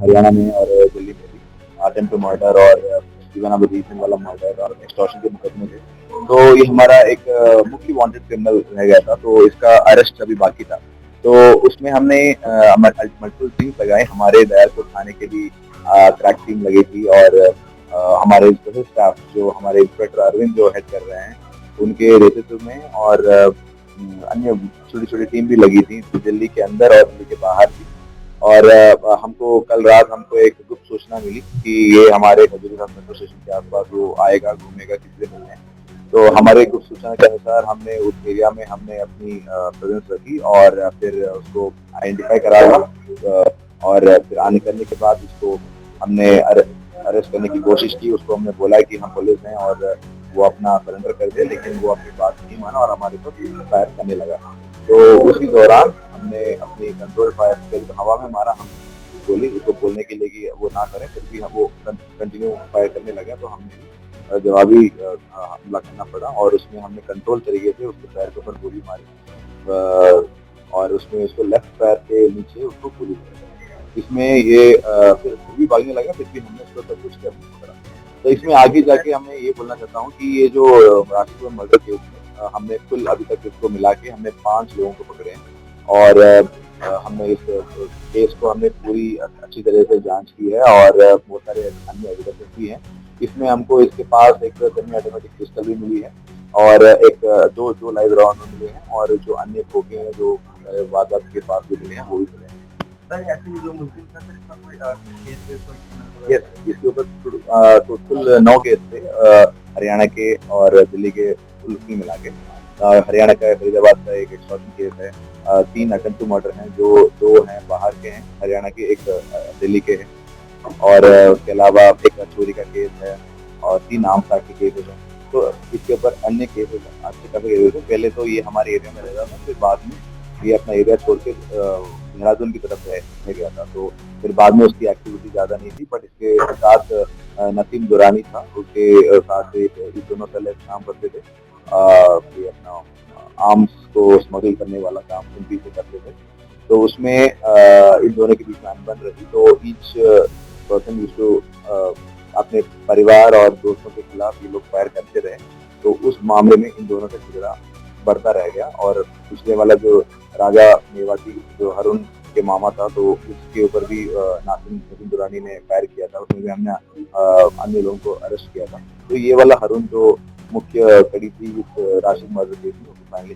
हरियाणा में और दिल्ली में भी अटेम्प्ट टू मर्डर और इवन अब रिसेंट वाला मर्डर और एक्सटॉर्शन के मुकदमे थे। तो ये हमारा एक मुख्य वांटेड क्रिमिनल रह गया था, तो इसका अरेस्ट अभी बाकी था। तो उसमें हमने मल्टीपल टीम्स लगाए, हमारे दयालपुर थाने के भी क्रैक टीम लगी थी और हमारे स्पेशल स्टाफ जो हमारे इंस्पेक्टर अरविंद जो हेड कर रहे हैं उनके नेतृत्व में और अन्य छोटी छोटी टीम भी लगी थी दिल्ली के अंदर और दिल्ली के बाहर भी। और हमको कल रात हमको एक गुप्त सूचना मिली कि ये हमारे हजूरीबाग मेट्रो स्टेशन के आसपास वो आएगा, घूमेगा, किसी से मिलने। तो हमारे गुप्त सूचना के अनुसार हमने उस एरिया में हमने अपनी प्रेजेंस रखी और फिर उसको आइडेंटिफाई करा और फिर आने करने के बाद उसको हमने अरेस्ट करने की कोशिश की। उसको हमने बोला कि हम पुलिस हैं और वो अपना सरेंडर कर दे, लेकिन वो अपनी बात नहीं माना और हमारे ऊपर फायर करने लगा। तो उसी दौरान हमने अपनी कंट्रोल फायर करीब हवा में मारा, हम गोली उसको बोलने के लिए कि वो ना करें, फिर भी हम वो कंटिन्यू फायर करने लगे। तो हमने जवाबी हमला करना पड़ा और उसमें हमने कंट्रोल तरीके से उसके पैर के ऊपर गोली मारी और उसमें उसको लेफ्ट पैर के नीचे उसको गोली मारी। इसमें ये फिर भी भागने लगा, फिर भी हमने उसको सब कुछ पकड़ा। तो इसमें आगे जाके हमें ये बोलना चाहता हूँ कि ये जो राशिद मर्डर केस में हमने कुल अभी तक इसको मिला के हमने 5 लोगों को पकड़े हैं और हमने इस केस को हमने पूरी अच्छी तरह से जांच की है और बहुत सारे अन्य एविडेंसेस भी हैं। इसमें हमको इसके पास एक सेमी ऑटोमेटिक पिस्टल भी मिली है और एक दो लाइव राउंड मिले हैं और जो अन्य खोखे हैं जो वारदात के पास भी मिले हैं वो भी मिले हैं। जो मुस्लिम था सर इसका कोई यस, इसके ऊपर टोटल 9 केस थे हरियाणा के और दिल्ली के कुल मिला के। हरियाणा का फरीदाबाद का एक एक्सटॉर्शन केस है, 3 अटेम्प्ट टू मर्डर हैं जो 2 हैं बाहर के हैं हरियाणा के, एक दिल्ली के हैं और उसके अलावा एक चोरी का केस है और 3 आर्म्स एक्ट के केसेस हैं। तो इसके ऊपर अन्य केसेस अच्छे काफी केसेस हैं। पहले तो ये हमारे एरिया में रहता था, फिर बाद में ये अपना एरिया छोड़ के देहरादून की तरफ रह गया था। तो फिर बाद में उसकी एक्टिविटी ज्यादा नहीं थी, बट इसके साथ नसीम दुरानी था, उसके साथ ये दोनों पहले काम करते थे, ये अपना आर्म्स को स्मगल करने वाला काम इन पीछे करते थे। तो उसमें इन दोनों के बीच में अनबन रही, तो ईच पर्सन यूज्ड टू अपने परिवार और दोस्तों के खिलाफ ये लोग फायर करते रहे। तो उस मामले में इन दोनों का झगड़ा बढ़ता रह गया और पिछले वाला जो राजा मेवाती जो हरुण के मामा था, तो उसके ऊपर भी नसीम दुरानी ने फायर किया था, उसमें भी हमने अन्य लोगों को अरेस्ट किया था। तो ये वाला हरुण जो मुख्य कड़ी थी इस राशिद मर्डर केस में, फाइनली